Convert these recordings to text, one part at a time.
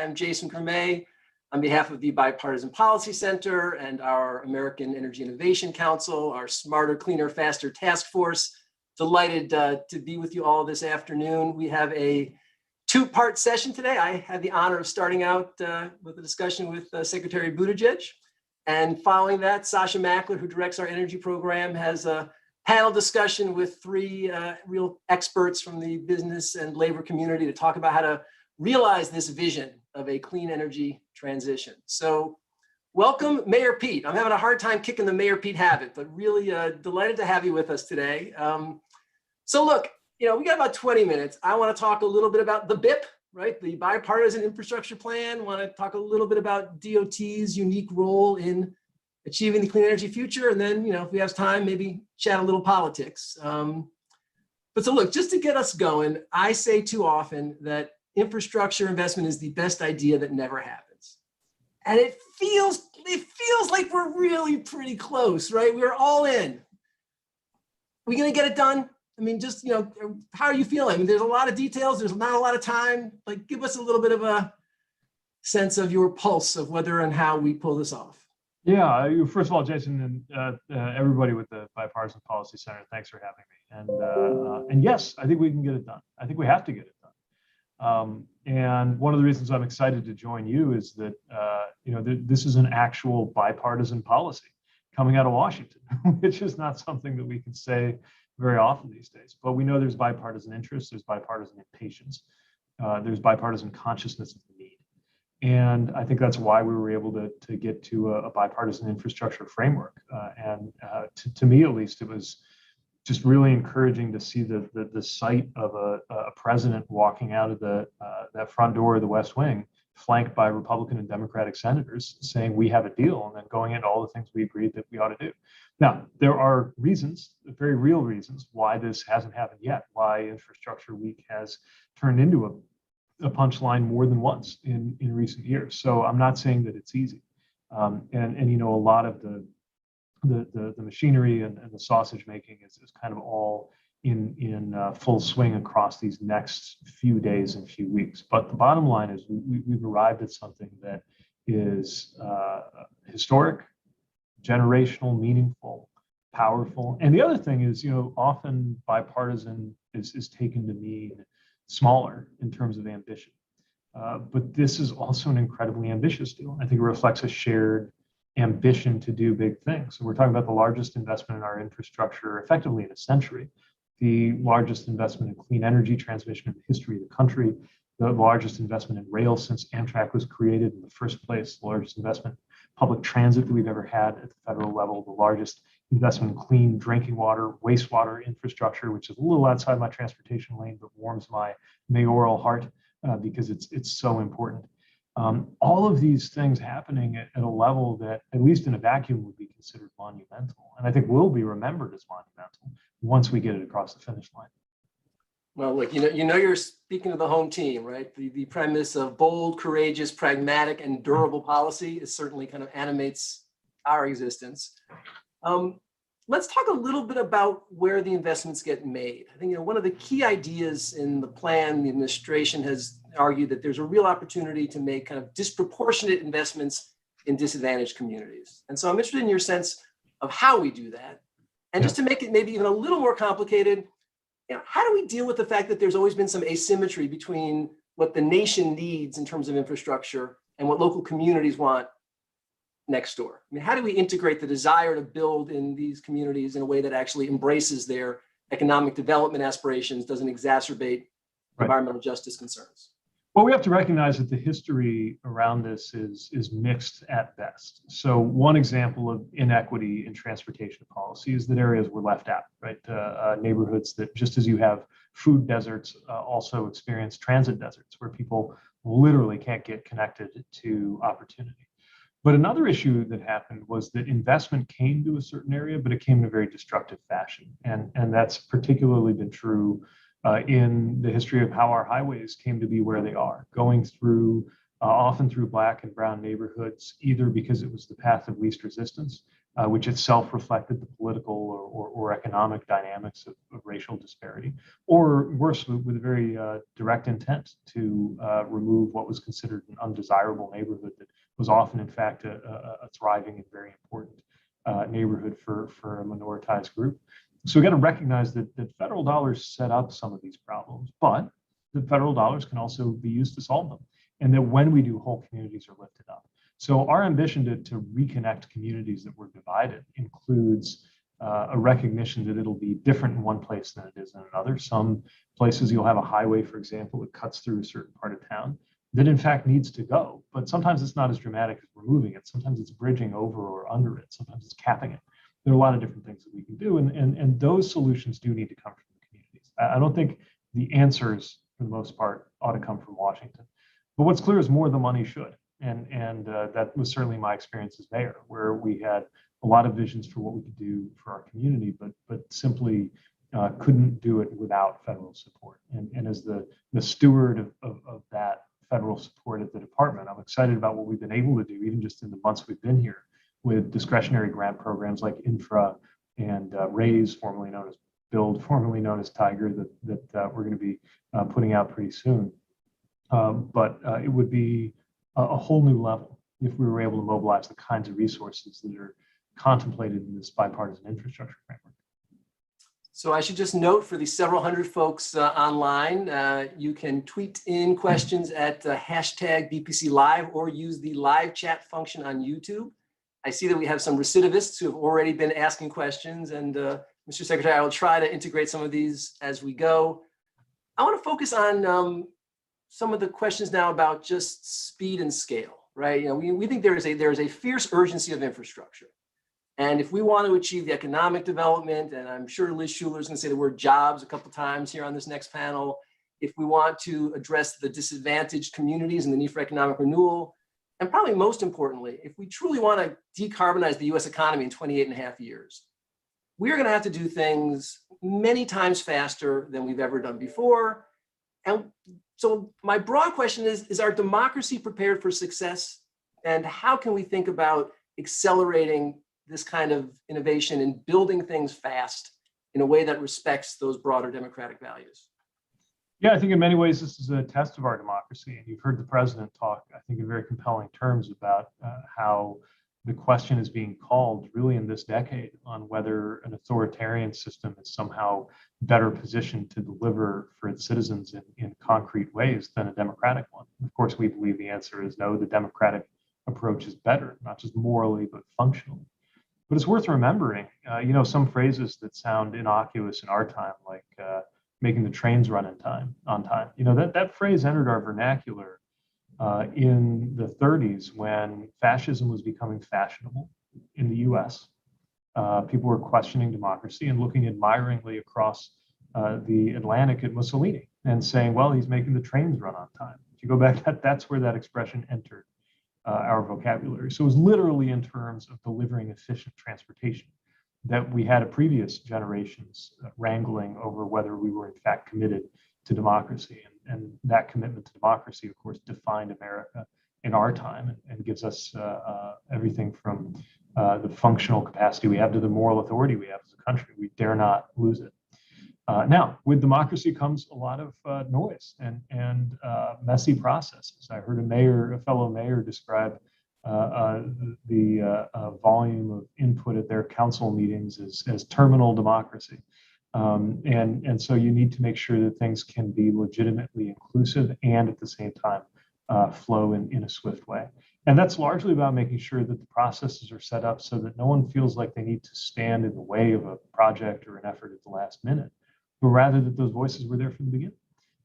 I'm Jason Cremay on behalf of the Bipartisan Policy Center and our American Energy Innovation Council, our Smarter, Cleaner, Faster Task Force. Delighted to be with you all this afternoon. We have a two-part session today. I had the honor of starting out with a discussion with Secretary Buttigieg. And following that, Sasha Mackler, who directs our energy program, has a panel discussion with three real experts from the business and labor community to talk about how to realize this vision of a clean energy transition. So welcome, Mayor Pete. I'm having a hard time kicking the Mayor Pete habit, but really delighted to have you with us today. So look, we got about 20 minutes. I want to talk a little bit about the BIP, right? The Bipartisan Infrastructure Plan. Want to talk a little bit about DOT's unique role in achieving the clean energy future. And then, if we have time, maybe chat a little politics. But so look, just to get us going, I say too often that infrastructure investment is the best idea that never happens. And it feels like we're really pretty close, right? We're all in. We gonna get it done? I mean, just, how are you feeling? I mean, there's a lot of details. There's not a lot of time. Like, give us a little bit of a sense of your pulse of whether and how we pull this off. Yeah, first of all, Jason and everybody with the Bipartisan Policy Center, thanks for having me. And yes, I think we can get it done. I think we have to get it done. And one of the reasons I'm excited to join you is that this is an actual bipartisan policy coming out of Washington, which is not something that we can say very often these days. But we know there's bipartisan interest, there's bipartisan impatience, there's bipartisan consciousness of the need. And I think that's why we were able to get to a bipartisan infrastructure framework. And to me, at least, it was just really encouraging to see the sight of a president walking out of that front door of the West Wing, flanked by Republican and Democratic senators, saying we have a deal, and then going into all the things we agreed that we ought to do. Now, there are reasons, very real reasons, why this hasn't happened yet, why Infrastructure Week has turned into a punchline more than once in recent years. So I'm not saying that it's easy. And a lot of the machinery and the sausage making is kind of all in full swing across these next few days and few weeks. But the bottom line is we've arrived at something that is historic, generational, meaningful, powerful. And the other thing is, often bipartisan is taken to mean smaller in terms of ambition. But this is also an incredibly ambitious deal. I think it reflects a shared ambition to do big things. So we're talking about the largest investment in our infrastructure effectively in a century, the largest investment in clean energy transmission in the history of the country, the largest investment in rail since Amtrak was created in the first place, the largest investment in public transit that we've ever had at the federal level, the largest investment in clean drinking water, wastewater infrastructure, which is a little outside my transportation lane, but warms my mayoral heart because it's so important. All of these things happening at a level that, at least in a vacuum, would be considered monumental. And I think will be remembered as monumental once we get it across the finish line. Well, look, you're speaking to the home team, right? The premise of bold, courageous, pragmatic, and durable policy is certainly kind of animates our existence. Let's talk a little bit about where the investments get made. I think one of the key ideas in the plan, the administration has argued that there's a real opportunity to make kind of disproportionate investments in disadvantaged communities. And so I'm interested in your sense of how we do that. And just to make it maybe even a little more complicated, how do we deal with the fact that there's always been some asymmetry between what the nation needs in terms of infrastructure and what local communities want next door? I mean, how do we integrate the desire to build in these communities in a way that actually embraces their economic development aspirations, doesn't exacerbate environmental justice concerns? Well, we have to recognize that the history around this is mixed at best. So one example of inequity in transportation policy is that areas were left out, right? Neighborhoods that, just as you have food deserts, also experience transit deserts where people literally can't get connected to opportunity. But another issue that happened was that investment came to a certain area, but it came in a very destructive fashion. And that's particularly been true in the history of how our highways came to be where they are, going through, often through Black and brown neighborhoods, either because it was the path of least resistance which itself reflected the political or economic dynamics of racial disparity, or worse, with a very direct intent to remove what was considered an undesirable neighborhood that was often, in fact, a thriving and very important neighborhood for a minoritized group. So we got to recognize that federal dollars set up some of these problems, but the federal dollars can also be used to solve them. And that when we do, whole communities are lifted up. So our ambition to reconnect communities that were divided includes a recognition that it'll be different in one place than it is in another. Some places you'll have a highway, for example, that cuts through a certain part of town that in fact needs to go. But sometimes it's not as dramatic as removing it. Sometimes it's bridging over or under it. Sometimes it's capping it. There are a lot of different things that we can do. And those solutions do need to come from the communities. I don't think the answers, for the most part, ought to come from Washington. But what's clear is more of the money should. And that was certainly my experience as mayor, where we had a lot of visions for what we could do for our community, but simply couldn't do it without federal support. And as the steward of that federal support at the department, I'm excited about what we've been able to do, even just in the months we've been here, with discretionary grant programs like Infra and RAISE, formerly known as Build, formerly known as Tiger, that we're going to be putting out pretty soon. But it would be a whole new level if we were able to mobilize the kinds of resources that are contemplated in this bipartisan infrastructure framework. So I should just note for the several hundred folks online, you can tweet in questions at hashtag BPC Live or use the live chat function on YouTube. I see that we have some recidivists who have already been asking questions, and Mr. Secretary, I will try to integrate some of these as we go. I want to focus on some of the questions now about just speed and scale, right? You know, we think there is a fierce urgency of infrastructure. And if we want to achieve the economic development, and I'm sure Liz Schuler is going to say the word jobs a couple of times here on this next panel, if we want to address the disadvantaged communities and the need for economic renewal, and probably most importantly, if we truly want to decarbonize the US economy in 28.5 years, we're going to have to do things many times faster than we've ever done before. And so my broad question is our democracy prepared for success? And how can we think about accelerating this kind of innovation and building things fast in a way that respects those broader democratic values? Yeah, I think in many ways this is a test of our democracy. And you've heard the president talk, I think, in very compelling terms about how the question is being called really in this decade on whether an authoritarian system is somehow better positioned to deliver for its citizens in concrete ways than a democratic one. Of course, we believe the answer is no, the democratic approach is better, not just morally, but functionally. But it's worth remembering, some phrases that sound innocuous in our time, like making the trains run on time. That phrase entered our vernacular in the 30s when fascism was becoming fashionable in the US. People were questioning democracy and looking admiringly across the Atlantic at Mussolini and saying, well, he's making the trains run on time. If you go back, that's where that expression entered our vocabulary. So it was literally in terms of delivering efficient transportation that we had a previous generations wrangling over whether we were in fact committed to democracy. And that commitment to democracy, of course, defined America in our time and gives us everything from the functional capacity we have to the moral authority we have as a country. We dare not lose it. Now, with democracy comes a lot of noise and messy processes. I heard a fellow mayor describe the volume of input at their council meetings as terminal democracy. And so you need to make sure that things can be legitimately inclusive and at the same time flow in a swift way. And that's largely about making sure that the processes are set up so that no one feels like they need to stand in the way of a project or an effort at the last minute, but rather that those voices were there from the beginning.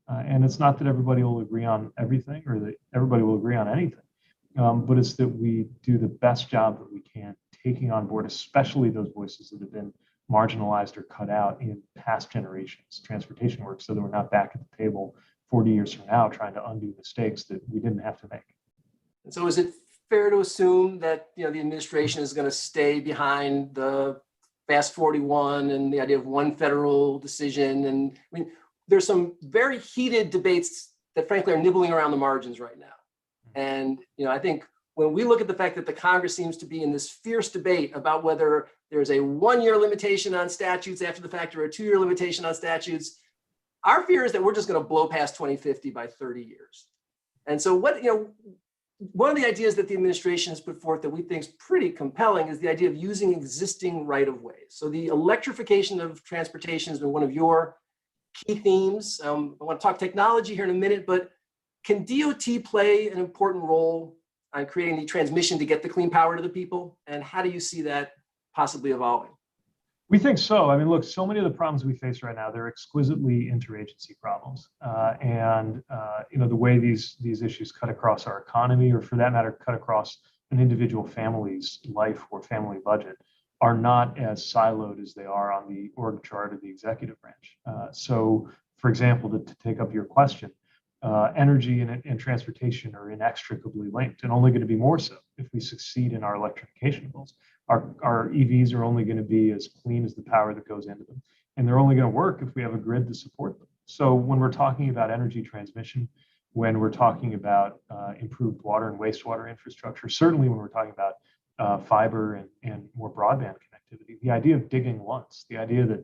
And it's not that everybody will agree on everything or that everybody will agree on anything, but it's that we do the best job that we can, taking on board, especially those voices that have been marginalized or cut out in past generations transportation work, so that we're not back at the table 40 years from now trying to undo mistakes that we didn't have to make. And so is it fair to assume that the administration is going to stay behind the Fast 41 and the idea of one federal decision? And I mean, there's some very heated debates that frankly are nibbling around the margins right now. And I think when we look at the fact that the Congress seems to be in this fierce debate about whether there's a 1-year limitation on statutes after the fact or a 2-year limitation on statutes, our fear is that we're just going to blow past 2050 by 30 years. And so one of the ideas that the administration has put forth that we think is pretty compelling is the idea of using existing right-of-ways. So the electrification of transportation has been one of your key themes. I want to talk technology here in a minute, but can DOT play an important role on creating the transmission to get the clean power to the people? And how do you see that possibly evolving? We think so. I mean, look, so many of the problems we face right now, they're exquisitely interagency problems. The way these issues cut across our economy, or for that matter, cut across an individual family's life or family budget, are not as siloed as they are on the org chart of the executive branch. So, for example, to take up your question, energy and transportation are inextricably linked, and only going to be more so if we succeed in our electrification goals. Our EVs are only going to be as clean as the power that goes into them, and they're only going to work if we have a grid to support them. So when we're talking about energy transmission, when we're talking about improved water and wastewater infrastructure, certainly when we're talking about fiber and more broadband connectivity, the idea of digging once, the idea that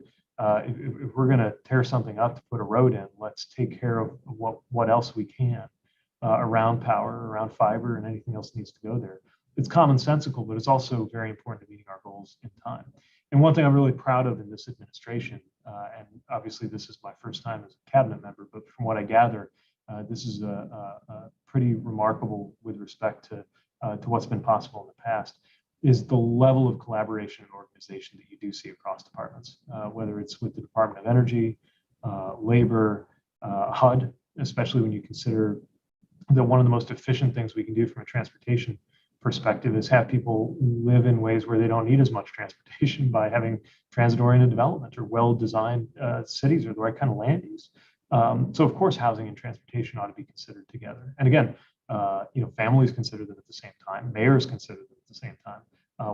if we're going to tear something up to put a road in, let's take care of what else we can around power, around fiber, and anything else needs to go there. It's commonsensical, but it's also very important to meeting our goals in time. And one thing I'm really proud of in this administration, and obviously this is my first time as a cabinet member, but from what I gather, this is a pretty remarkable with respect to what's been possible in the past, is the level of collaboration and organization that you do see across departments, whether it's with the Department of Energy, Labor, HUD, especially when you consider that one of the most efficient things we can do from a transportation perspective is have people live in ways where they don't need as much transportation by having transit-oriented development or well-designed cities or the right kind of land use. So of course, housing and transportation ought to be considered together. And again, families consider them at the same time, mayors consider them at the same time.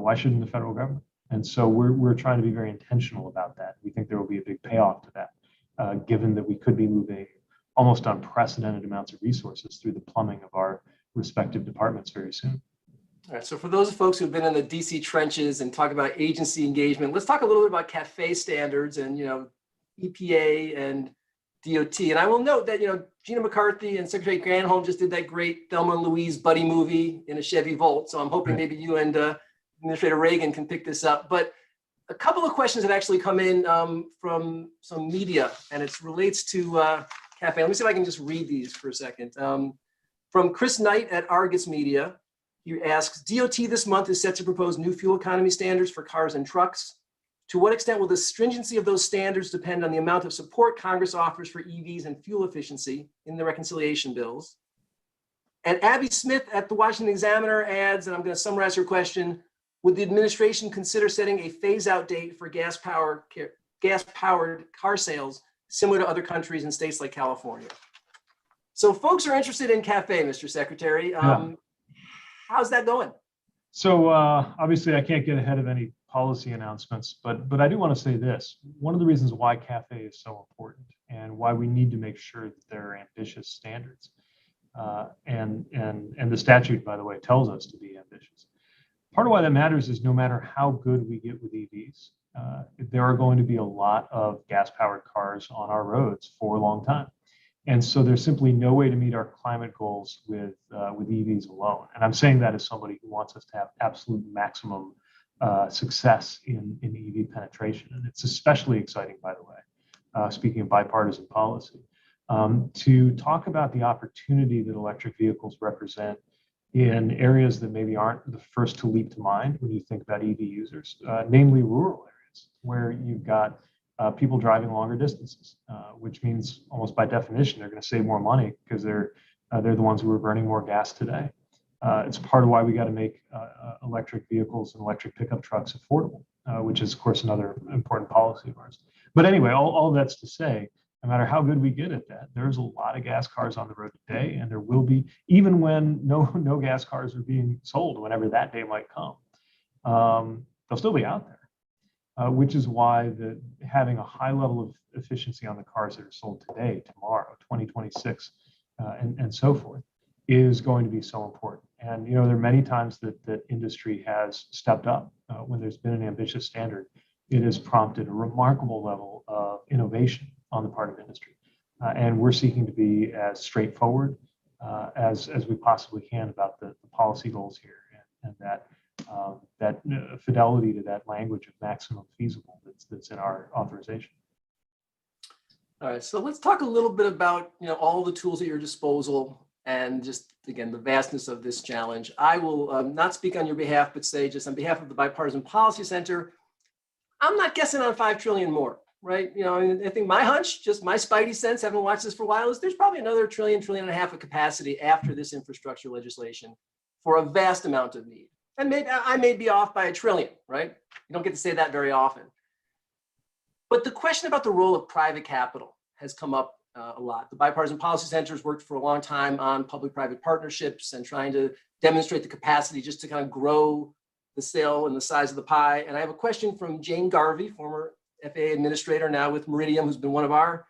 Why shouldn't the federal government? And so we're trying to be very intentional about that. We think there will be a big payoff to that, given that we could be moving almost unprecedented amounts of resources through the plumbing of our respective departments very soon. All right, so for those folks who've been in the DC trenches and talk about agency engagement, let's talk a little bit about CAFE standards and EPA and DOT. And I will note that Gina McCarthy and Secretary Granholm just did that great Thelma and Louise buddy movie in a Chevy Volt. So I'm hoping maybe you and Administrator Reagan can pick this up. But a couple of questions have actually come in from some media, and it relates to CAFE. Let me see if I can just read these for a second. From Chris Knight at Argus Media. He asks, DOT this month is set to propose new fuel economy standards for cars and trucks. To what extent will the stringency of those standards depend on the amount of support Congress offers for EVs and fuel efficiency in the reconciliation bills? And Abby Smith at the Washington Examiner adds, and I'm going to summarize her question, would the administration consider setting a phase-out date for gas-powered car sales similar to other countries and states like California? So folks are interested in CAFE, Mr. Secretary. How's that going? So obviously I can't get ahead of any policy announcements, but I do want to say this. One of the reasons why CAFE is so important and why we need to make sure that there are ambitious standards, and the statute, by the way, tells us to be ambitious. Part of why that matters is no matter how good we get with EVs, there are going to be a lot of gas-powered cars on our roads for a long time. And so there's simply no way to meet our climate goals with EVs alone. And I'm saying that as somebody who wants us to have absolute maximum success in EV penetration. And it's especially exciting, by the way, speaking of bipartisan policy, to talk about the opportunity that electric vehicles represent in areas that maybe aren't the first to leap to mind when you think about EV users, namely rural areas where you've got people driving longer distances, which means almost by definition, they're going to save more money because they're the ones who are burning more gas today. It's part of why we got to make electric vehicles and electric pickup trucks affordable, which is, of course, another important policy of ours. But anyway, all that's to say, no matter how good we get at that, there's a lot of gas cars on the road today, and there will be, even when no gas cars are being sold, whenever that day might come, they'll still be out there. Which is why having a high level of efficiency on the cars that are sold today, tomorrow, 2026, and so forth, is going to be so important. And there are many times that industry has stepped up when there's been an ambitious standard. It has prompted a remarkable level of innovation on the part of industry. And we're seeking to be as straightforward as we possibly can about the policy goals here, and that fidelity to that language of maximum feasible that's in our authorization. All right, so let's talk a little bit about all the tools at your disposal and just again the vastness of this challenge. I will not speak on your behalf, but say just on behalf of the Bipartisan Policy Center, I'm not guessing on 5 trillion more, right? I think my hunch, just my spidey sense, having watched this for a while, is there's probably another trillion and a half of capacity after this infrastructure legislation for a vast amount of need. And maybe I may be off by 1 trillion, right? You don't get to say that very often. But the question about the role of private capital has come up a lot. The Bipartisan Policy Center has worked for a long time on public-private partnerships and trying to demonstrate the capacity just to kind of grow the sale and the size of the pie. And I have a question from Jane Garvey, former FAA administrator, now with Meridian, who's been one of our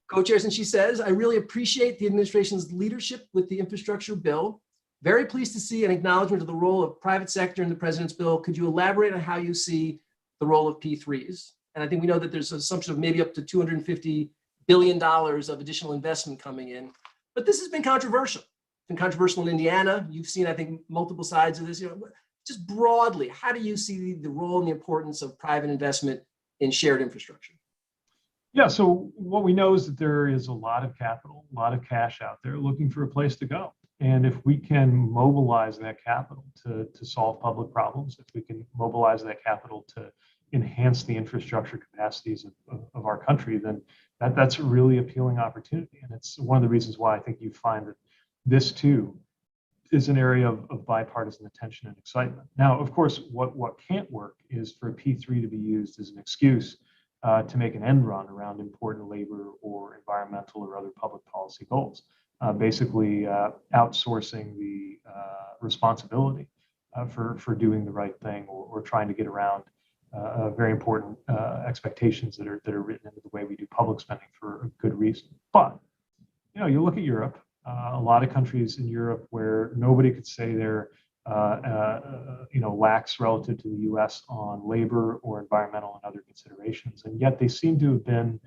co-chairs. And she says, I really appreciate the administration's leadership with the infrastructure bill. Very pleased to see an acknowledgement of the role of private sector in the president's bill. Could you elaborate on how you see the role of P3s? And I think we know that there's an assumption of maybe up to $250 billion of additional investment coming in. But this has been controversial. It's been controversial in Indiana. You've seen, I think, multiple sides of this. Just broadly, how do you see the role and the importance of private investment in shared infrastructure? Yeah, so what we know is that there is a lot of capital, a lot of cash out there looking for a place to go. And if we can mobilize that capital to solve public problems, if we can mobilize that capital to enhance the infrastructure capacities of our country, then that's a really appealing opportunity. And it's one of the reasons why I think you find that this too is an area of bipartisan attention and excitement. Now, of course, what can't work is for P3 to be used as an excuse to make an end run around important labor or environmental or other public policy goals. Basically outsourcing the responsibility for doing the right thing or trying to get around very important expectations that are written into the way we do public spending for a good reason. But you look at Europe, a lot of countries in Europe where nobody could say they're lax relative to the U.S. on labor or environmental and other considerations, and yet they seem to have been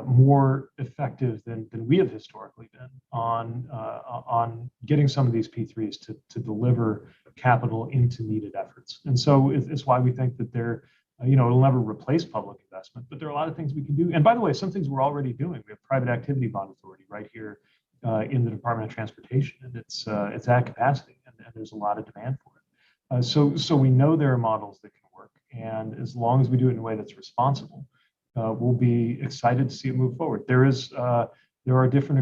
more effective than we have historically been on getting some of these P3s to deliver capital into needed efforts. And so it's why we think that it'll never replace public investment, but there are a lot of things we can do. And by the way, some things we're already doing. We have private activity bond authority right here in the Department of Transportation, and it's at capacity, and there's a lot of demand for it. So we know there are models that can work, and as long as we do it in a way that's responsible, we'll be excited to see it move forward. There are different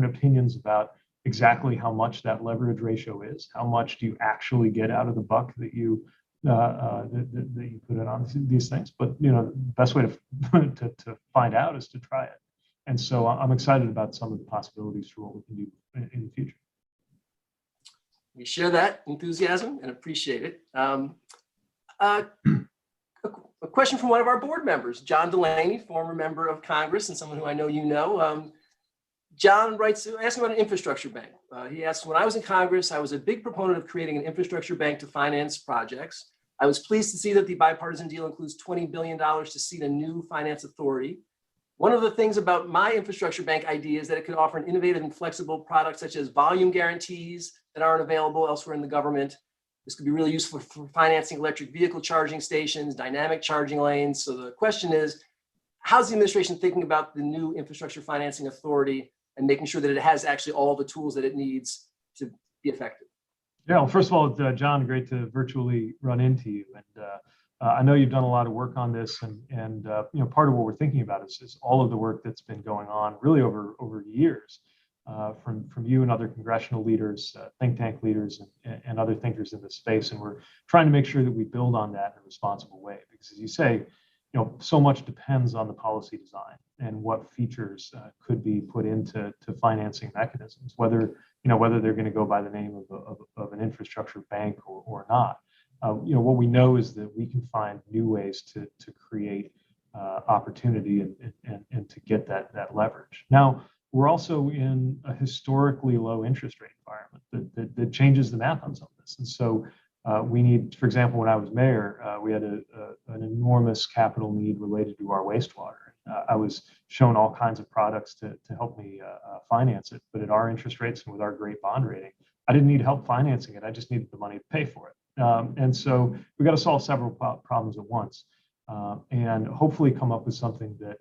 opinions about exactly how much that leverage ratio is. How much do you actually get out of the buck that you put it on these things? But the best way to find out is to try it. And so I'm excited about some of the possibilities for what we can do in the future. We share that enthusiasm and appreciate it. A question from one of our board members, John Delaney, former member of Congress and someone who I know you know. John writes, asking about an infrastructure bank. He asks, when I was in Congress, I was a big proponent of creating an infrastructure bank to finance projects. I was pleased to see that the bipartisan deal includes $20 billion to seed a new finance authority. One of the things about my infrastructure bank idea is that it could offer an innovative and flexible product such as volume guarantees that aren't available elsewhere in the government. This could be really useful for financing electric vehicle charging stations, dynamic charging lanes. So the question is, how's the administration thinking about the new infrastructure financing authority and making sure that it has actually all the tools that it needs to be effective? Yeah, well, first of all, John, great to virtually run into you. And I know you've done a lot of work on this, and part of what we're thinking about is all of the work that's been going on really over years from you and other congressional leaders, think tank leaders, and other thinkers in this space. And we're trying to make sure that we build on that in a responsible way, because as you say, so much depends on the policy design and what features could be put into financing mechanisms, whether they're going to go by the name of an infrastructure bank or not. What we know is that we can find new ways to create opportunity and to get that leverage. Now, we're also in a historically low interest rate environment that changes the math on some of this. And so we need, for example, when I was mayor, we had an enormous capital need related to our wastewater. I was shown all kinds of products to help me finance it, but at our interest rates and with our great bond rating, I didn't need help financing it. I just needed the money to pay for it. And so we got to solve several problems at once, and hopefully come up with something that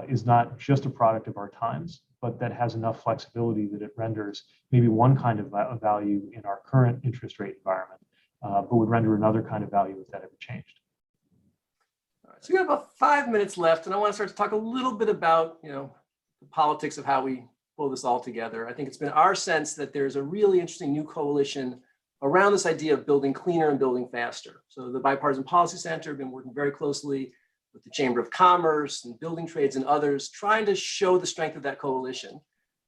is not just a product of our times, but that has enough flexibility that it renders maybe one kind of value in our current interest rate environment, but would render another kind of value if that ever changed. So we got about 5 minutes left, and I want to start to talk a little bit about, the politics of how we pull this all together. I think it's been our sense that there's a really interesting new coalition around this idea of building cleaner and building faster. So the Bipartisan Policy Center have been working very closely with the Chamber of Commerce and building trades and others, trying to show the strength of that coalition.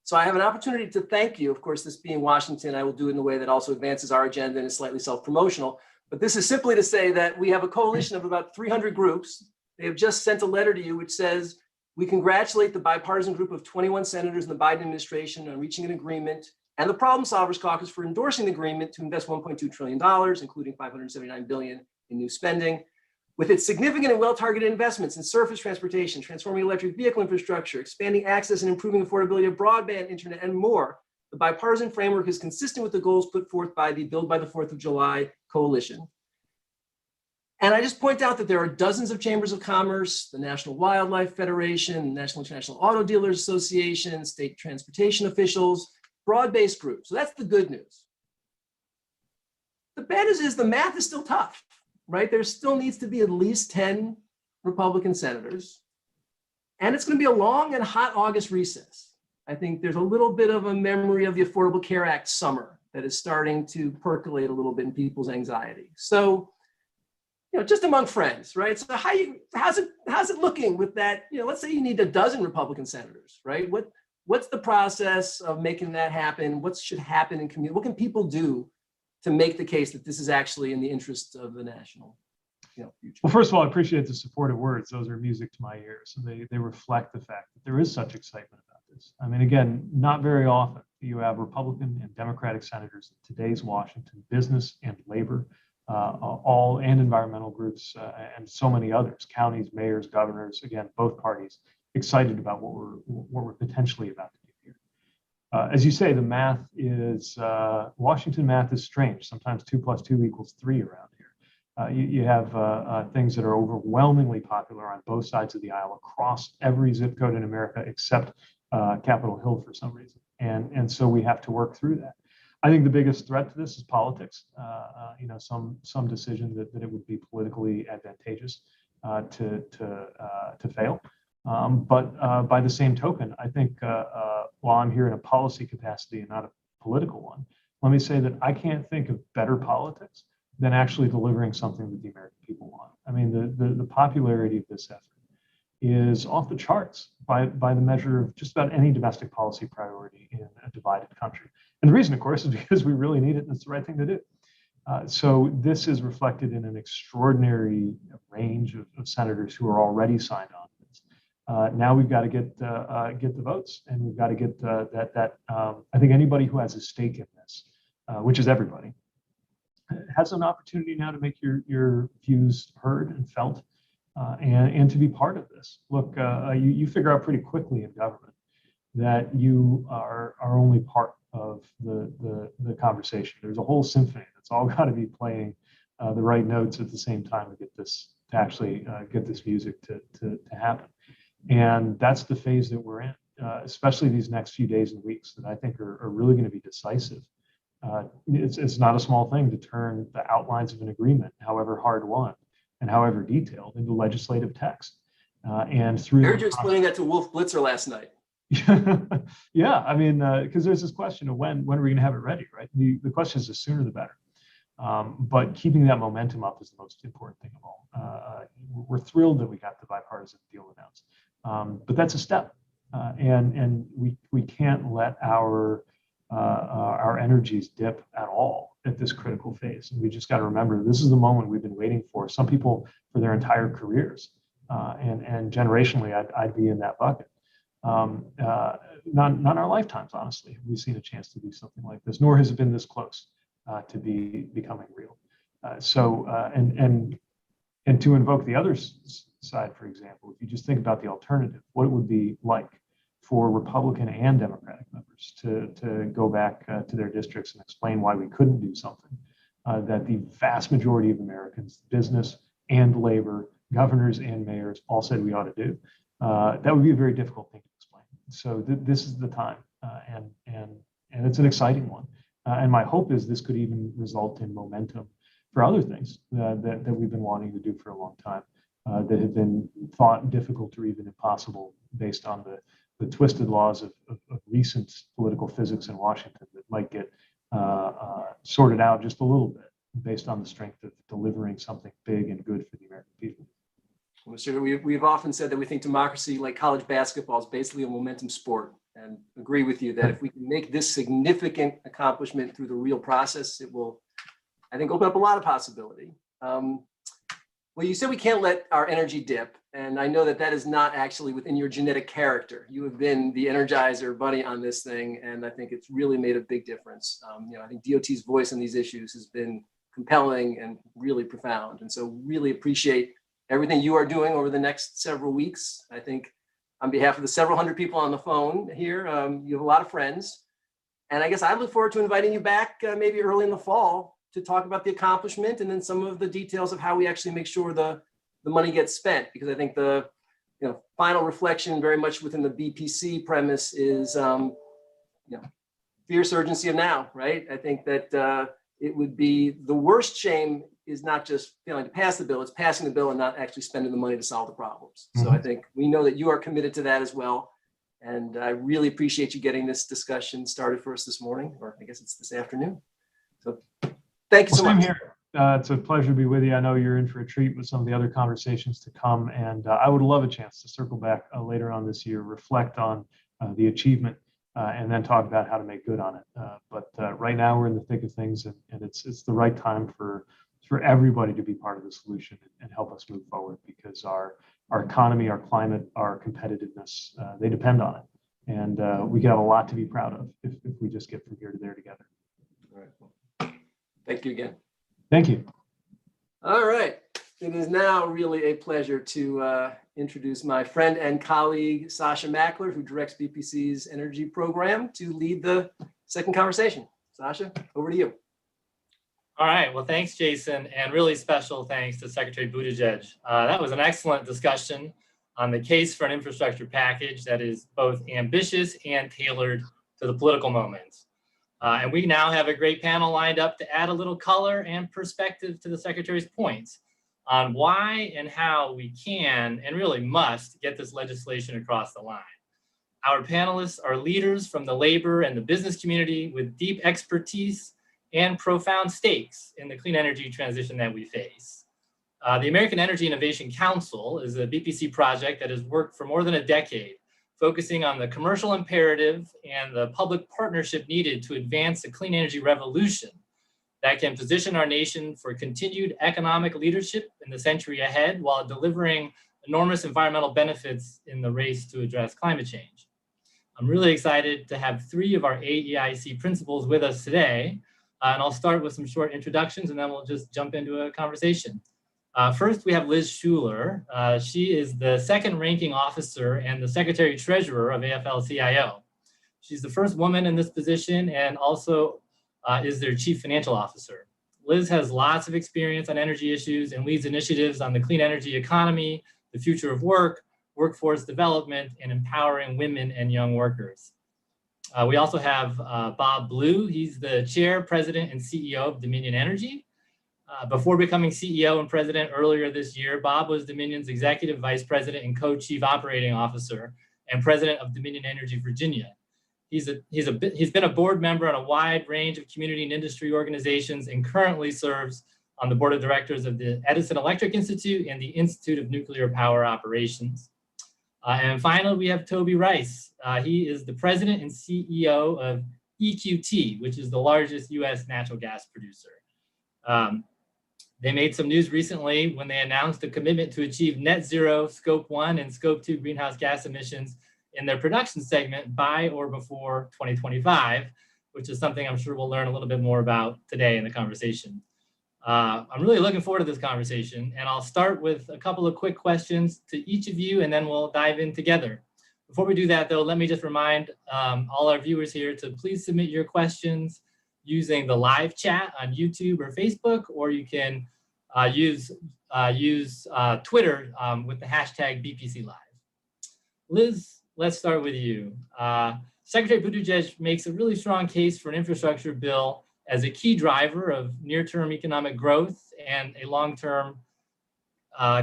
So I have an opportunity to thank you. Of course, this being Washington, I will do it in a way that also advances our agenda and is slightly self-promotional. But this is simply to say that we have a coalition of about 300 groups. They have just sent a letter to you which says, we congratulate the bipartisan group of 21 senators in the Biden administration on reaching an agreement and the Problem Solvers Caucus for endorsing the agreement to invest $1.2 trillion, including $579 billion in new spending. With its significant and well-targeted investments in surface transportation, transforming electric vehicle infrastructure, expanding access and improving affordability of broadband internet, and more, the bipartisan framework is consistent with the goals put forth by the Build by the 4th of July coalition. And I just point out that there are dozens of chambers of commerce, the National Wildlife Federation, National International Auto Dealers Association, state transportation officials, broad-based groups. So that's the good news. The bad news is the math is still tough, right? There still needs to be at least 10 Republican senators. And it's going to be a long and hot August recess. I think there's a little bit of a memory of the Affordable Care Act summer that is starting to percolate a little bit in people's anxiety. So, just among friends, right? So how's it looking with that? Let's say you need a dozen Republican senators, right? What's the process of making that happen? What should happen in community? What can people do to make the case that this is actually in the interest of the national future? Well, first of all, I appreciate the supportive words. Those are music to my ears, and they reflect the fact that there is such excitement about this. I mean, again, not very often you have Republican and Democratic senators in today's Washington, business and labor, all and environmental groups, and so many others, counties, mayors, governors, again, both parties, excited about what we're potentially about to do here. As you say, the math is, Washington math is strange. Sometimes 2 + 2 = 3 around here. You have things that are overwhelmingly popular on both sides of the aisle across every zip code in America except Capitol Hill for some reason. And so we have to work through that. I think the biggest threat to this is politics. Some decision that it would be politically advantageous to fail. But by the same token, I think while I'm here in a policy capacity and not a political one, let me say that I can't think of better politics than actually delivering something that the American people want. I mean, the popularity of this effort is off the charts by the measure of just about any domestic policy priority in a divided country. And the reason, of course, is because we really need it and it's the right thing to do. So this is reflected in an extraordinary range of senators who are already signed on to this. Now we've got to get the votes, and we've got to get I think anybody who has a stake in this, which is everybody, has an opportunity now to make your views heard and felt, and to be part of this. Look, you figure out pretty quickly in government that you are only part of the conversation. There's a whole symphony that's all got to be playing the right notes at the same time to get this to actually get this music to happen. And that's the phase that we're in, especially these next few days and weeks that I think are really going to be decisive. It's not a small thing to turn the outlines of an agreement, however hard won and however detailed, into legislative text. And through I heard you explaining that to Wolf Blitzer last night. Yeah, I mean, because there's this question of when are we going to have it ready, right? The question is the sooner the better. But keeping that momentum up is the most important thing of all. We're thrilled that we got the bipartisan deal announced, but that's a step, and we can't let our energies dip at all at this critical phase. And we just got to remember this is the moment we've been waiting for. Some people for their entire careers, and generationally, I'd be in that bucket. Not in our lifetimes, honestly, have we seen a chance to do something like this, nor has it been this close to becoming real. And to invoke the other side, for example, if you just think about the alternative, what it would be like for Republican and Democratic members to go back to their districts and explain why we couldn't do something that the vast majority of Americans, business and labor, governors and mayors all said we ought to do. That would be a very difficult thing to explain. So this is the time, and it's an exciting one. And my hope is this could even result in momentum for other things that we've been wanting to do for a long time, that have been thought difficult or even impossible based on the twisted laws of recent political physics in Washington that might get sorted out just a little bit based on the strength of delivering something big and good for the American people. Well, sure, we've often said that we think democracy, like college basketball, is basically a momentum sport, and agree with you that if we can make this significant accomplishment through the real process, it will, I think, open up a lot of possibility. Well, you said we can't let our energy dip, and I know that is not actually within your genetic character. You have been the Energizer bunny on this thing, and I think it's really made a big difference. I think DOT's voice on these issues has been compelling and really profound, and so really appreciate everything you are doing over the next several weeks. I think on behalf of the several hundred people on the phone here, you have a lot of friends, and I guess I look forward to inviting you back maybe early in the fall to talk about the accomplishment and then some of the details of how we actually make sure the money gets spent, because I think the final reflection very much within the BPC premise is fierce urgency of now, right? I think that it would be the worst shame is not just failing to pass the bill, it's passing the bill and not actually spending the money to solve the problems. Mm-hmm. So I think we know that you are committed to that as well. And I really appreciate you getting this discussion started for us this morning, or I guess it's this afternoon. So thank you so much. Same here. It's a pleasure to be with you. I know you're in for a treat with some of the other conversations to come, and I would love a chance to circle back later on this year, reflect on the achievement, and then talk about how to make good on it. But right now we're in the thick of things, and it's the right time for everybody to be part of the solution and help us move forward, because our economy, our climate, our competitiveness, they depend on it. And we can have a lot to be proud of if we just get from here to there together. All right. Thank you again. Thank you. All right. It is now really a pleasure to introduce my friend and colleague, Sasha Mackler, who directs BPC's energy program, to lead the second conversation. Sasha, over to you. All right. Well, thanks, Jason, and really special thanks to Secretary Buttigieg. That was an excellent discussion on the case for an infrastructure package that is both ambitious and tailored to the political moment. And we now have a great panel lined up to add a little color and perspective to the Secretary's points on why and how we can and really must get this legislation across the line. Our panelists are leaders from the labor and the business community with deep expertise and profound stakes in the clean energy transition that we face. The American Energy Innovation Council is a BPC project that has worked for more than a decade, focusing on the commercial imperative and the public partnership needed to advance the clean energy revolution that can position our nation for continued economic leadership in the century ahead while delivering enormous environmental benefits in the race to address climate change. I'm really excited to have three of our AEIC principals with us today. And I'll start with some short introductions, and then we'll just jump into a conversation. First, we have Liz Schuler. She is the second ranking officer and the Secretary Treasurer of AFL-CIO. She's the first woman in this position and also is their Chief Financial Officer. Liz has lots of experience on energy issues and leads initiatives on the clean energy economy, the future of work, workforce development, and empowering women and young workers. We also have Bob Blue. He's the Chair, President, and CEO of Dominion Energy. Before becoming CEO and President earlier this year, Bob was Dominion's Executive Vice President and Co-Chief Operating Officer and President of Dominion Energy Virginia. He's been a board member on a wide range of community and industry organizations and currently serves on the board of directors of the Edison Electric Institute and the Institute of Nuclear Power Operations. And finally, we have Toby Rice. He is the president and CEO of EQT, which is the largest U.S. natural gas producer. They made some news recently when they announced a commitment to achieve net zero Scope 1 and Scope 2 greenhouse gas emissions in their production segment by or before 2025, which is something I'm sure we'll learn a little bit more about today in the conversation. I'm really looking forward to this conversation, and I'll start with a couple of quick questions to each of you, and then we'll dive in together. Before we do that, though, let me just remind all our viewers here to please submit your questions using the live chat on YouTube or Facebook, or you can use Twitter with the hashtag BPCLive. Liz, let's start with you. Secretary Buttigieg makes a really strong case for an infrastructure bill as a key driver of near-term economic growth and a long-term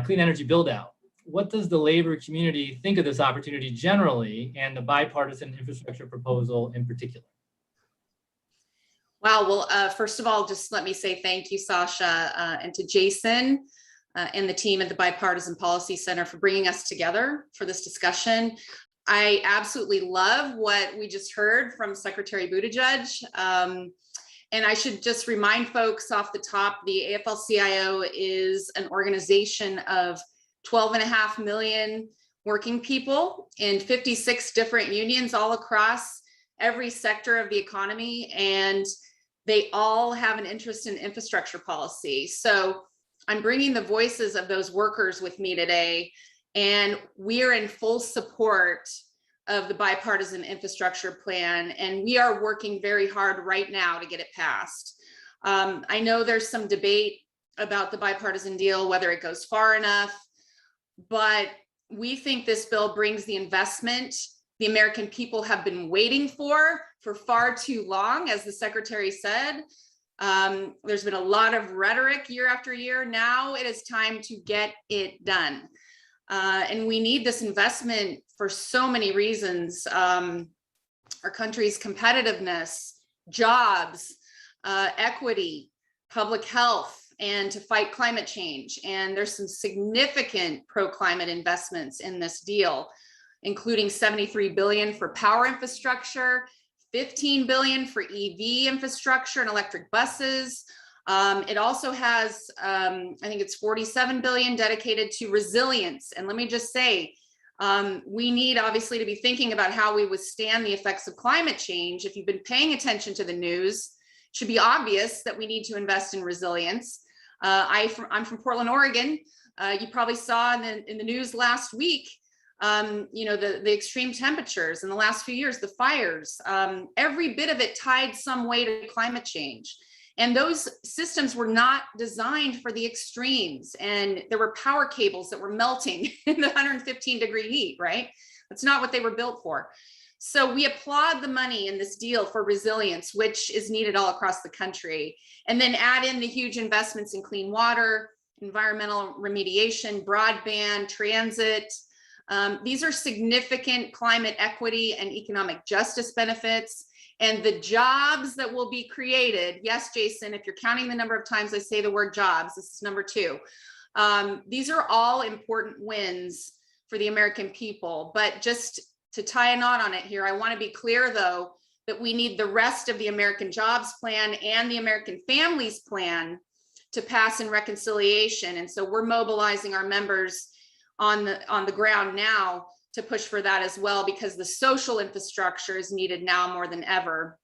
clean energy build-out. What does the labor community think of this opportunity generally and the bipartisan infrastructure proposal in particular? Wow, well, first of all, just let me say thank you, Sasha, and to Jason and the team at the Bipartisan Policy Center for bringing us together for this discussion. I absolutely love what we just heard from Secretary Buttigieg. And I should just remind folks off the top, the AFL-CIO is an organization of 12.5 million working people in 56 different unions all across every sector of the economy. And they all have an interest in infrastructure policy. So I'm bringing the voices of those workers with me today, and we are in full support of the bipartisan infrastructure plan, and we are working very hard right now to get it passed. I know there's some debate about the bipartisan deal, whether it goes far enough, but we think this bill brings the investment the American people have been waiting for far too long, as the Secretary said. There's been a lot of rhetoric year after year. Now it is time to get it done. And we need this investment for so many reasons. Our country's competitiveness, jobs, equity, public health, and to fight climate change. And there's some significant pro-climate investments in this deal, including $73 billion for power infrastructure, $15 billion for EV infrastructure and electric buses. It also has, I think it's $47 billion dedicated to resilience. And let me just say, we need obviously to be thinking about how we withstand the effects of climate change. If you've been paying attention to the news, it should be obvious that we need to invest in resilience. I'm from Portland, Oregon. You probably saw in the news last week, the extreme temperatures in the last few years, the fires, every bit of it tied some way to climate change. And those systems were not designed for the extremes. And there were power cables that were melting in the 115-degree heat, right? That's not what they were built for. So we applaud the money in this deal for resilience, which is needed all across the country. And then add in the huge investments in clean water, environmental remediation, broadband, transit. These are significant climate equity and economic justice benefits. And the jobs that will be created, yes, Jason, if you're counting the number of times I say the word jobs, this is number 2. These are all important wins for the American people. But just to tie a knot on it here, I want to be clear, though, that we need the rest of the American Jobs Plan and the American Families Plan to pass in reconciliation. And so we're mobilizing our members on the ground now to push for that as well, because the social infrastructure is needed now more than ever.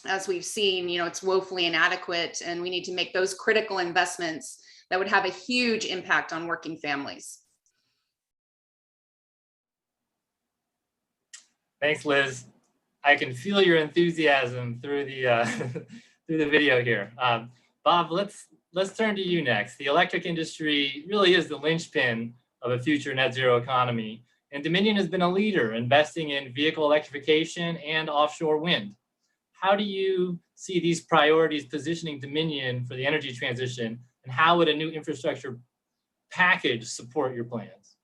As we've seen, it's woefully inadequate, and we need to make those critical investments that would have a huge impact on working families. Thanks, Liz. I can feel your enthusiasm through the through the video here. Bob, let's turn to you next. The electric industry really is the linchpin of a future net zero economy. And Dominion has been a leader investing in vehicle electrification and offshore wind. How do you see these priorities positioning Dominion for the energy transition, and how would a new infrastructure package support your plans?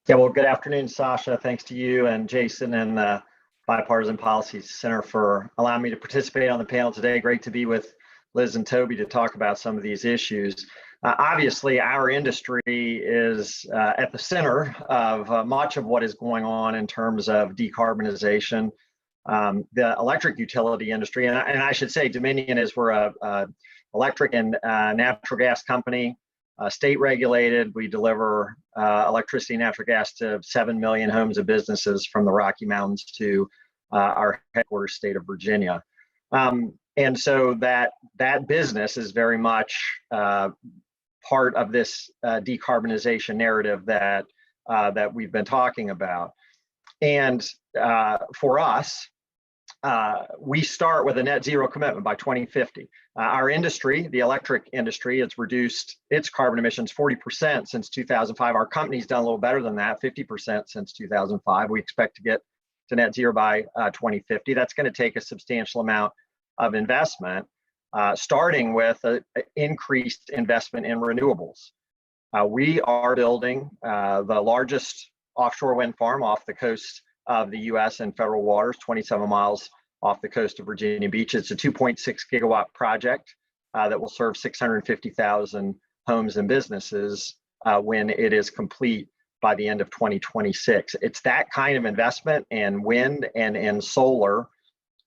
Yeah, well, good afternoon, Sasha. Thanks to you and Jason and the Bipartisan Policy Center for allowing me to participate on the panel today. Great to be with Liz and Toby to talk about some of these issues. Obviously, our industry is at the center of much of what is going on in terms of decarbonization. The electric utility industry, and I should say Dominion we're a electric and natural gas company. state regulated. We deliver electricity and natural gas to 7 million homes and businesses from the Rocky Mountains to our headquarters state of Virginia. And so that business is very much part of this decarbonization narrative that we've been talking about. And for us, we start with a net zero commitment by 2050. Our industry, the electric industry, has reduced its carbon emissions 40% since 2005. Our company's done a little better than that, 50% since 2005. We expect to get to net zero by 2050. That's going to take a substantial amount of investment, starting with an increased investment in renewables. We are building the largest offshore wind farm off the coast of the US in federal waters, 27 miles off the coast of Virginia Beach. It's a 2.6 gigawatt project that will serve 650,000 homes and businesses when it is complete by the end of 2026. It's that kind of investment in wind and in solar.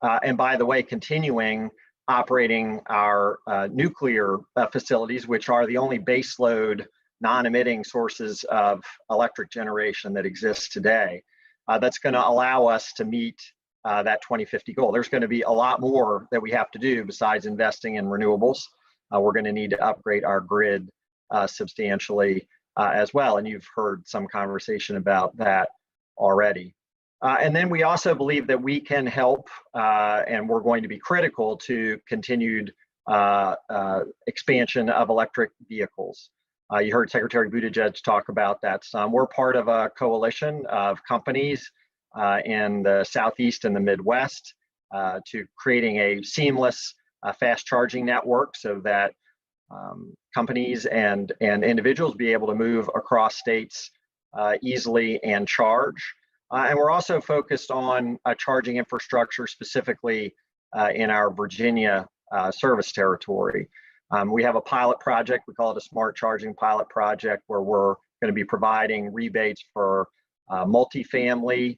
And by the way, continuing operating our nuclear facilities, which are the only baseload non-emitting sources of electric generation that exists today. That's going to allow us to meet that 2050 goal. There's going to be a lot more that we have to do besides investing in renewables. We're going to need to upgrade our grid substantially as well. And you've heard some conversation about that already. And then we also believe that we can help, and we're going to be critical to continued expansion of electric vehicles. You heard Secretary Buttigieg talk about that some. We're part of a coalition of companies in the Southeast and the Midwest to creating a seamless fast charging network so that companies and individuals be able to move across states easily and charge. And we're also focused on charging infrastructure specifically in our Virginia service territory. We have a pilot project, we call it a smart charging pilot project, where we're going to be providing rebates for multifamily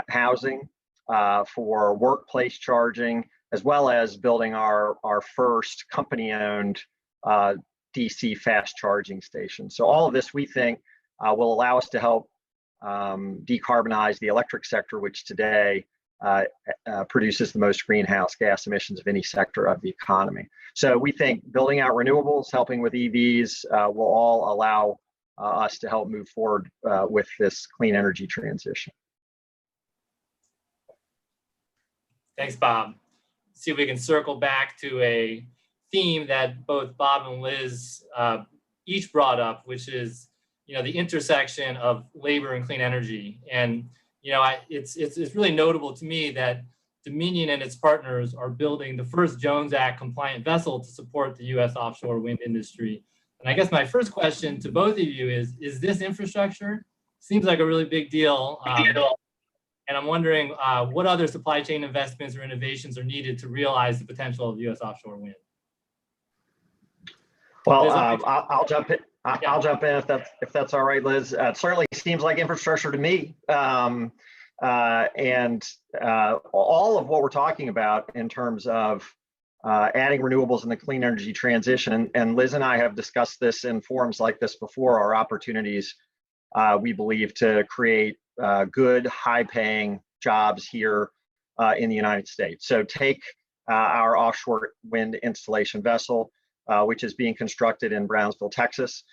housing, for workplace charging, as well as building our first company-owned DC fast charging station. So all of this, we think, will allow us to help decarbonize the electric sector, which today produces the most greenhouse gas emissions of any sector of the economy. So we think building out renewables, helping with EVs will all allow us to help move forward with this clean energy transition. Thanks, Bob. See if we can circle back to a theme that both Bob and Liz each brought up, which is the intersection of labor and clean energy. And it's really notable to me that Dominion and its partners are building the first Jones Act compliant vessel to support the U.S. offshore wind industry. And I guess my first question to both of you is this infrastructure? Seems like a really big deal. And I'm wondering what other supply chain investments or innovations are needed to realize the potential of U.S. offshore wind? Well, I'll jump in. I'll jump in if that's all right, Liz. It certainly seems like infrastructure to me. And all of what we're talking about in terms of adding renewables in the clean energy transition, and Liz and I have discussed this in forums like this before, are opportunities we believe to create good, high-paying jobs here in the United States. So take our offshore wind installation vessel, which is being constructed in Brownsville, Texas.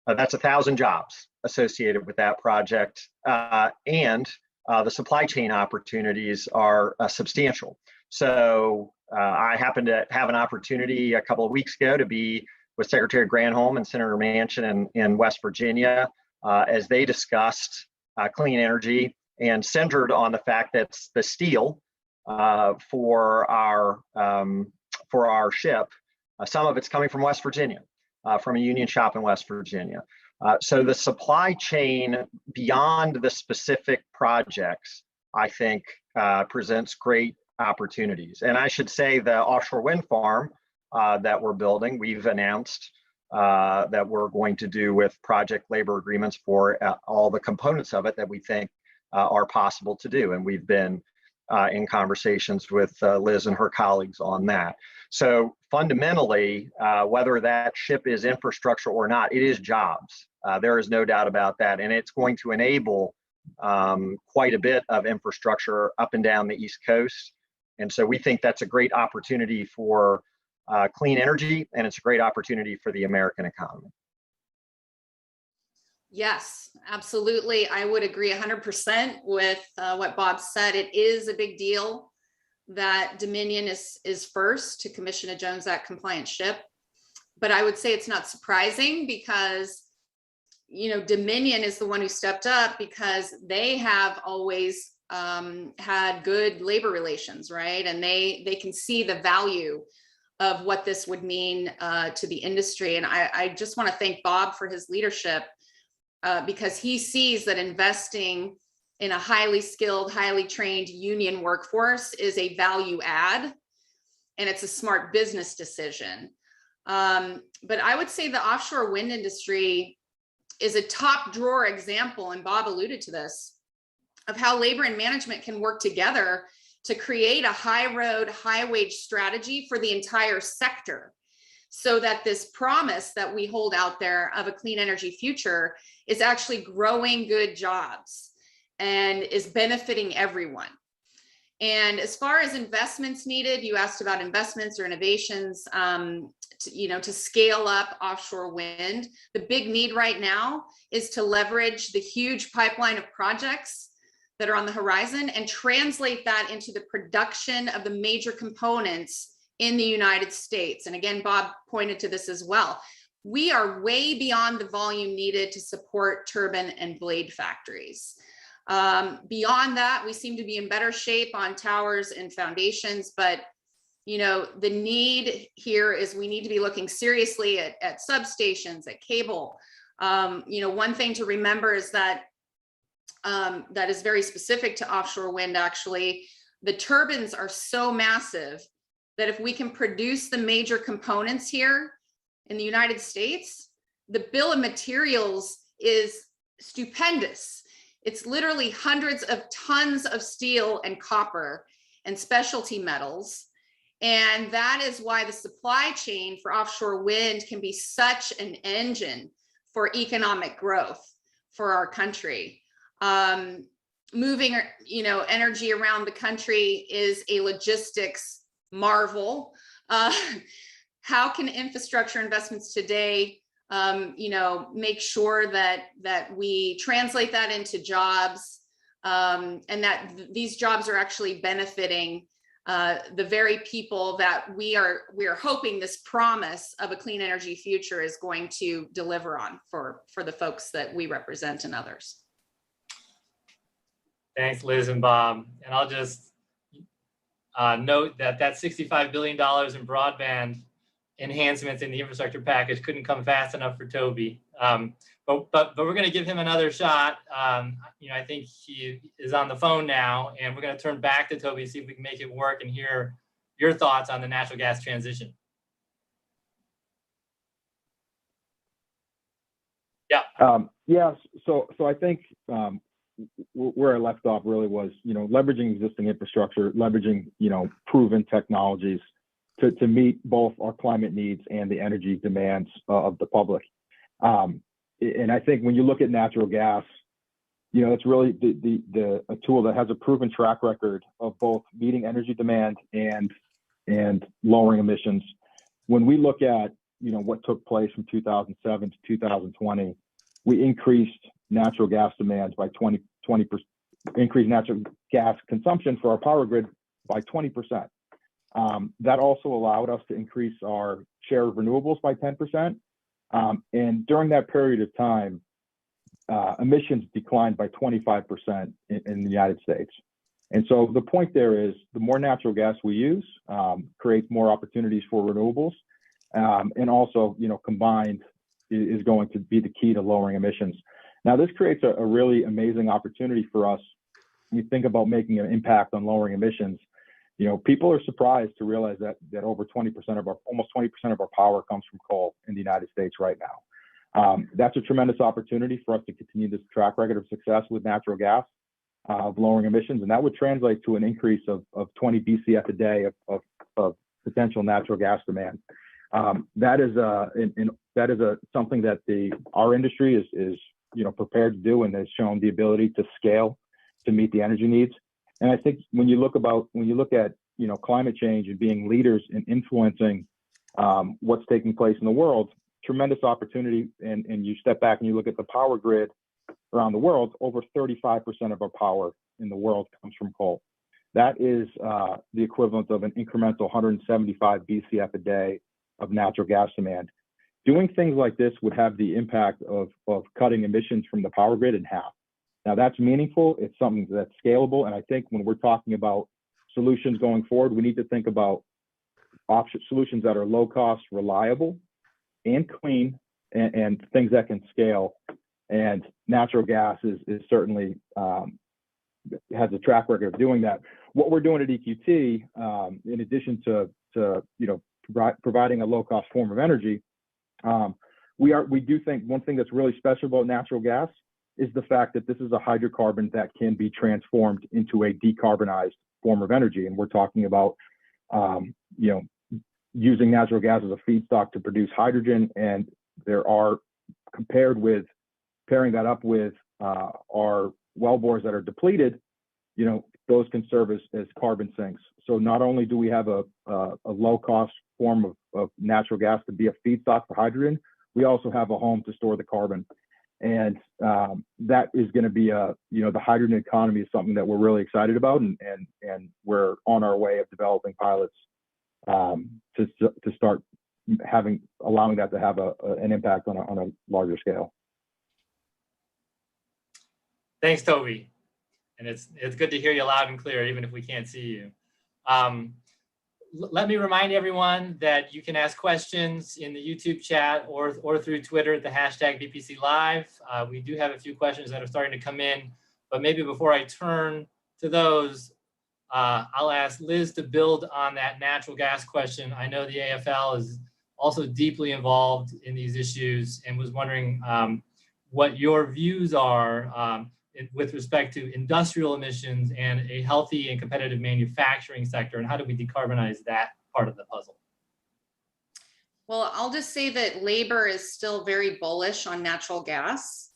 That's 1,000 jobs associated with that project. And the supply chain opportunities are substantial. So I happened to have an opportunity a couple of weeks ago to be with Secretary Granholm and Senator Manchin in West Virginia as they discussed clean energy and centered on the fact that the steel for our ship, some of it's coming from West Virginia, from a union shop in West Virginia. So the supply chain beyond the specific projects, I think, presents great opportunities. And I should say the offshore wind farm that we're building, we've announced that we're going to do with project labor agreements for all the components of it that we think are possible to do. And we've been in conversations with Liz and her colleagues on that. So fundamentally, whether that ship is infrastructure or not, it is jobs. There is no doubt about that. And it's going to enable quite a bit of infrastructure up and down the East Coast. And so we think that's a great opportunity for clean energy, and it's a great opportunity for the American economy. Yes, absolutely. I would agree 100% with what Bob said. It is a big deal that Dominion is first to commission a Jones Act compliant ship. But I would say it's not surprising because, you know, Dominion is the one who stepped up because they have always had good labor relations, right? And they can see the value of what this would mean to the industry. And I just want to thank Bob for his leadership because he sees that investing in a highly skilled, highly trained union workforce is a value add, and it's a smart business decision. But I would say the offshore wind industry is a top drawer example, and Bob alluded to this, of how labor and management can work together to create a high road, high wage strategy for the entire sector, so that this promise that we hold out there of a clean energy future is actually growing good jobs and is benefiting everyone. And as far as investments needed, you asked about investments or innovations to scale up offshore wind. The big need right now is to leverage the huge pipeline of projects that are on the horizon and translate that into the production of the major components in the United States. And again, Bob pointed to this as well. We are way beyond the volume needed to support turbine and blade factories. Beyond that, we seem to be in better shape on towers and foundations, but you know, the need here is we need to be looking seriously at substations, at cable. One thing to remember is that that is very specific to offshore wind, actually. The turbines are so massive that if we can produce the major components here in the United States, the bill of materials is stupendous. It's literally hundreds of tons of steel and copper and specialty metals. And that is why the supply chain for offshore wind can be such an engine for economic growth for our country. Moving, energy around the country is a logistics marvel. How can infrastructure investments today make sure that we translate that into jobs, and that these jobs are actually benefiting the very people that we are hoping this promise of a clean energy future is going to deliver on for the folks that we represent and others. Thanks, Liz and Bob. And I'll just note that $65 billion in broadband enhancements in the infrastructure package couldn't come fast enough for Toby. But we're going to give him another shot. I think he is on the phone now, and we're going to turn back to Toby, see if we can make it work and hear your thoughts on the natural gas transition. Yeah. So I think where I left off really was, leveraging existing infrastructure, leveraging, proven technologies to meet both our climate needs and the energy demands of the public. And I think when you look at natural gas, it's really a tool that has a proven track record of both meeting energy demand and lowering emissions. When we look at, what took place from 2007 to 2020, we increased natural gas demand by 20%, increased natural gas consumption for our power grid by 20%. That also allowed us to increase our share of renewables by 10%. And during that period of time, emissions declined by 25% in the United States. And so the point there is the more natural gas we use creates more opportunities for renewables. And also, combined is going to be the key to lowering emissions. Now, this creates a really amazing opportunity for us when we think about making an impact on lowering emissions. People are surprised to realize that almost 20% of our power comes from coal in the United States right now. That's a tremendous opportunity for us to continue this track record of success with natural gas. of lowering emissions, and that would translate to an increase of 20 BCF a day of potential natural gas demand. That is something that our industry is prepared to do and has shown the ability to scale to meet the energy needs. And I think when you look at climate change and being leaders in influencing what's taking place in the world, tremendous opportunity. And you step back and you look at the power grid around the world, over 35% of our power in the world comes from coal. That is the equivalent of an incremental 175 BCF a day of natural gas demand. Doing things like this would have the impact of cutting emissions from the power grid in half. Now that's meaningful. It's something that's scalable. And I think when we're talking about solutions going forward, we need to think about solutions that are low cost, reliable, and clean, and things that can scale. And natural gas is certainly has a track record of doing that. What we're doing at EQT, in addition to providing a low cost form of energy, we do think one thing that's really special about natural gas is the fact that this is a hydrocarbon that can be transformed into a decarbonized form of energy. And we're talking about using natural gas as a feedstock to produce hydrogen, and there are pairing that up with our wellbores that are depleted, those can serve as carbon sinks. So not only do we have a low cost form of natural gas to be a feedstock for hydrogen, we also have a home to store the carbon. And that is going to be the hydrogen economy is something that we're really excited about, and we're on our way of developing pilots to start allowing that to have an impact on a larger scale. Thanks, Toby. And it's good to hear you loud and clear, even if we can't see you. Let me remind everyone that you can ask questions in the YouTube chat or through Twitter at the hashtag BPC Live. We do have a few questions that are starting to come in, but maybe before I turn to those, I'll ask Liz to build on that natural gas question. I know the AFL is also deeply involved in these issues and was wondering what your views are with respect to industrial emissions and a healthy and competitive manufacturing sector, and how do we decarbonize that part of the puzzle? Well, I'll just say that labor is still very bullish on natural gas.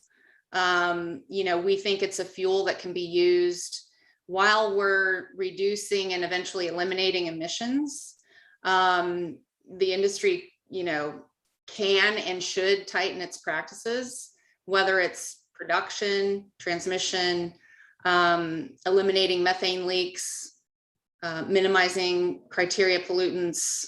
We think it's a fuel that can be used while we're reducing and eventually eliminating emissions. The industry, can and should tighten its practices, whether it's production, transmission, eliminating methane leaks, minimizing criteria pollutants.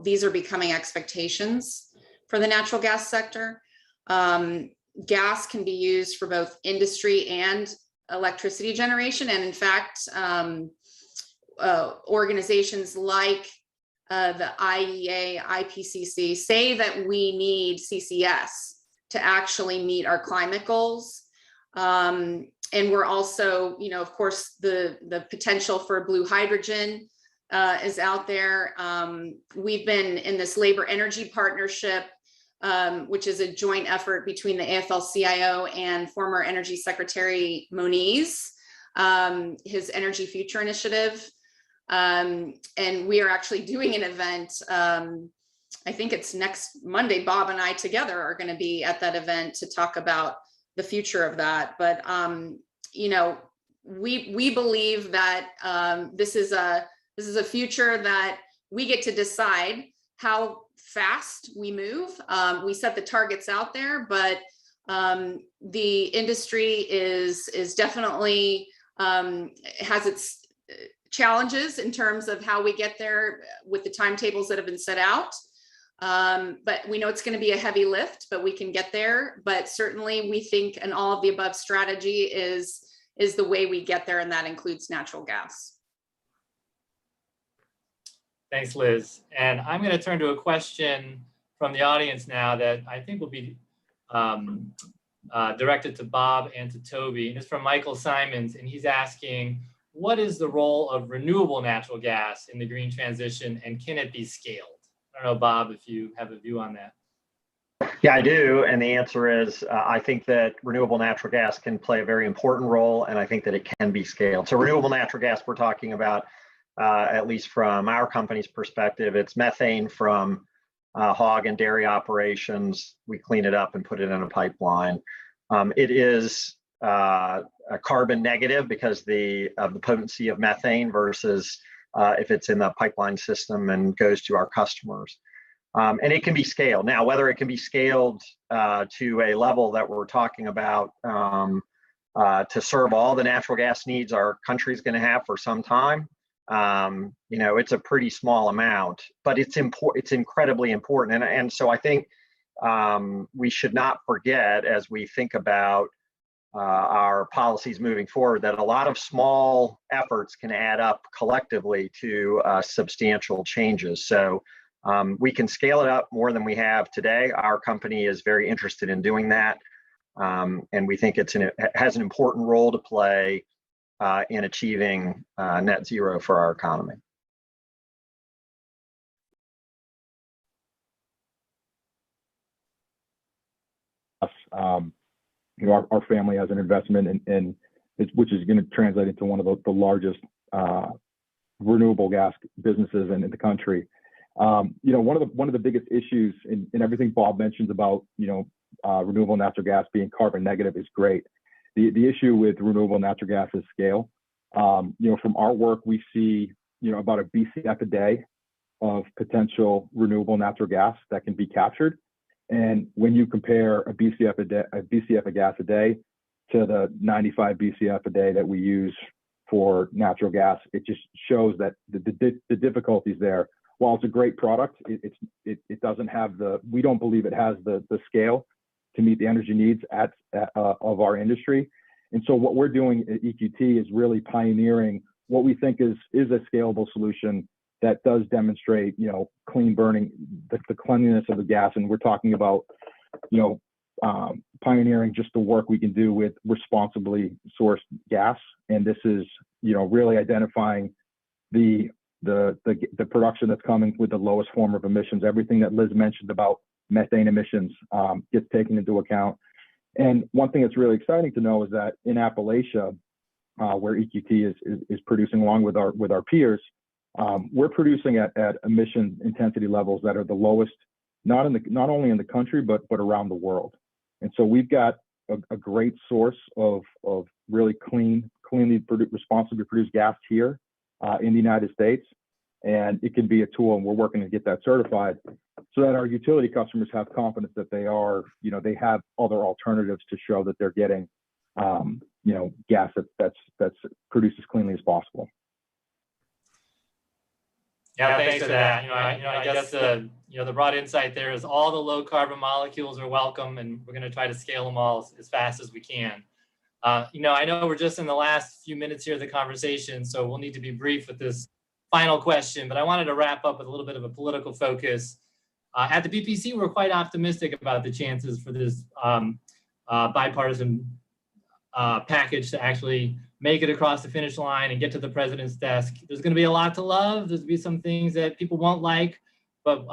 These are becoming expectations for the natural gas sector. Gas can be used for both industry and electricity generation. And in fact, organizations like the IEA, IPCC say that we need CCS to actually meet our climate goals. And we're also, of course, the potential for blue hydrogen is out there. We've been in this labor energy partnership, which is a joint effort between the AFL-CIO and former Energy Secretary Moniz, his Energy Future Initiative. And we are actually doing an event, I think it's next Monday. Bob and I together are going to be at that event to talk about the future of that. But, we believe that this is a future that we get to decide how fast we move. We set the targets out there, but the industry is definitely has its challenges in terms of how we get there with the timetables that have been set out. But we know it's going to be a heavy lift, but we can get there. But certainly we think an all of the above strategy is the way we get there, and that includes natural gas. Thanks, Liz. And I'm going to turn to a question from the audience now that I think will be directed to Bob and to Toby. And it's from Michael Simons, and he's asking, what is the role of renewable natural gas in the green transition, and can it be scaled? I don't know, Bob, if you have a view on that. Yeah, I do. And the answer is I think that renewable natural gas can play a very important role, and I think that it can be scaled. So renewable natural gas, we're talking about, at least from our company's perspective, it's methane from hog and dairy operations. We clean it up and put it in a pipeline. It is carbon negative because of the potency of methane versus if it's in the pipeline system and goes to our customers. And it can be scaled. Now, whether it can be scaled to a level that we're talking about to serve all the natural gas needs our country's going to have for some time, it's a pretty small amount, but it's incredibly important. And so I think we should not forget, as we think about our policies moving forward, that a lot of small efforts can add up collectively to substantial changes. So we can scale it up more than we have today. Our company is very interested in doing that. And we think it has an important role to play in achieving net zero for our economy. Our family has an investment in which is going to translate into one of the largest renewable gas businesses in the country. One of the biggest issues in everything Bob mentions about renewable natural gas being carbon negative is great. The issue with renewable natural gas is scale. From our work, we see about a BCF a day of potential renewable natural gas that can be captured. And when you compare a BCF of gas a day to the 95 BCF a day that we use for natural gas, it just shows that the difficulties there. While it's a great product, it doesn't have we don't believe it has the scale to meet the energy needs of our industry. And so what we're doing at EQT is really pioneering what we think is a scalable solution that does demonstrate, clean burning, the cleanliness of the gas. And we're talking about, pioneering just the work we can do with responsibly sourced gas. And this is, really identifying the production that's coming with the lowest form of emissions. Everything that Liz mentioned about methane emissions gets taken into account. And one thing that's really exciting to know is that in Appalachia, where EQT is producing along with our peers, we're producing at emission intensity levels that are the lowest, not only in the country, but around the world. And so we've got a great source of really responsibly produced gas here in the United States. And it can be a tool, and we're working to get that certified so that our utility customers have confidence that they they have other alternatives to show that they're getting, gas that's produced as cleanly as possible. Yeah, thanks for that. I guess the broad insight there is all the low carbon molecules are welcome, and we're going to try to scale them all as fast as we can. I know we're just in the last few minutes here of the conversation, so we'll need to be brief with this final question, but I wanted to wrap up with a little bit of a political focus. At the BPC, we're quite optimistic about the chances for this bipartisan package to actually make it across the finish line and get to the president's desk. There's going to be a lot to love. There's going to be some things that people won't like, but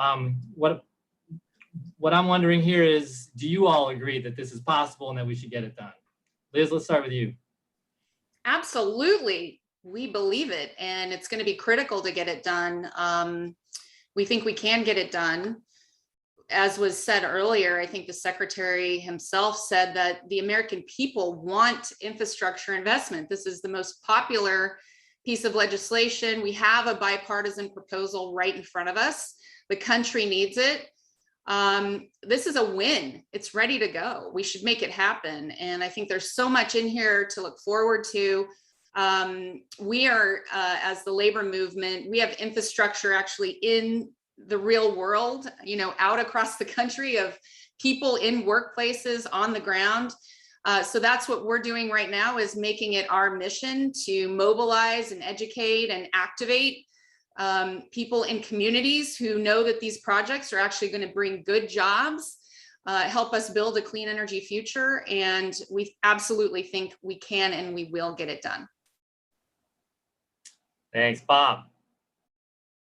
what I'm wondering here is, do you all agree that this is possible and that we should get it done? Liz, let's start with you. Absolutely. We believe it, and it's going to be critical to get it done. We think we can get it done. As was said earlier, I think the secretary himself said that the American people want infrastructure investment. This is the most popular piece of legislation. We have a bipartisan proposal right in front of us. The country needs it. This is a win. It's ready to go. We should make it happen. And I think there's so much in here to look forward to. We are, as the labor movement, we have infrastructure actually in the real world, out across the country of people in workplaces on the ground. So that's what we're doing right now, is making it our mission to mobilize and educate and activate people in communities who know that these projects are actually going to bring good jobs, help us build a clean energy future. And we absolutely think we can and we will get it done. Thanks, Bob.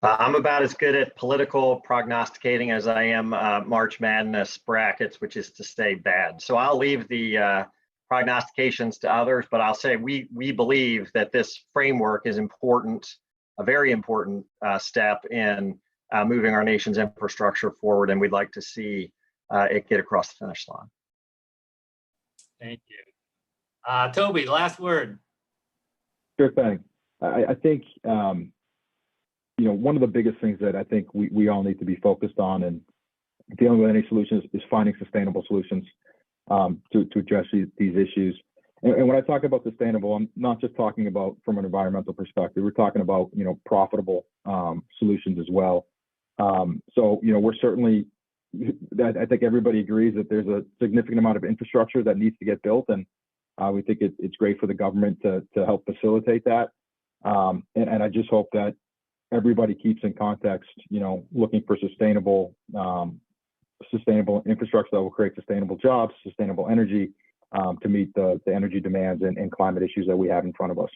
I'm about as good at political prognosticating as I am March Madness brackets, which is to say bad. So I'll leave the prognostications to others, but I'll say we believe that this framework is important, a very important step in moving our nation's infrastructure forward, and we'd like to see it get across the finish line. Thank you. Toby, last word. Sure thing. I think, you know, one of the biggest things that I think we all need to be focused on and dealing with any solutions is finding sustainable solutions to address these issues. And when I talk about sustainable, I'm not just talking about from an environmental perspective. We're talking about, you know, profitable solutions as well. So, you know, we're certainly, I think everybody agrees that there's a significant amount of infrastructure that needs to get built, and we think it's great for the government to help facilitate that. And I just hope that everybody keeps in context, you know, looking for sustainable infrastructure that will create sustainable jobs, sustainable energy to meet the energy demands and climate issues that we have in front of us.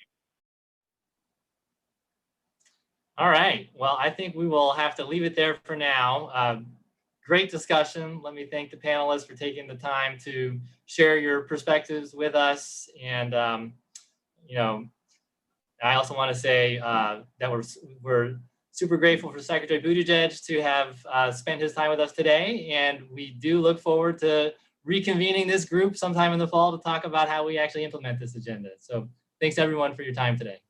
All right. Well, I think we will have to leave it there for now. Great discussion. Let me thank the panelists for taking the time to share your perspectives with us. And, you know, I also want to say that we're super grateful for Secretary Buttigieg to have spent his time with us today. And we do look forward to reconvening this group sometime in the fall to talk about how we actually implement this agenda. So thanks everyone for your time today.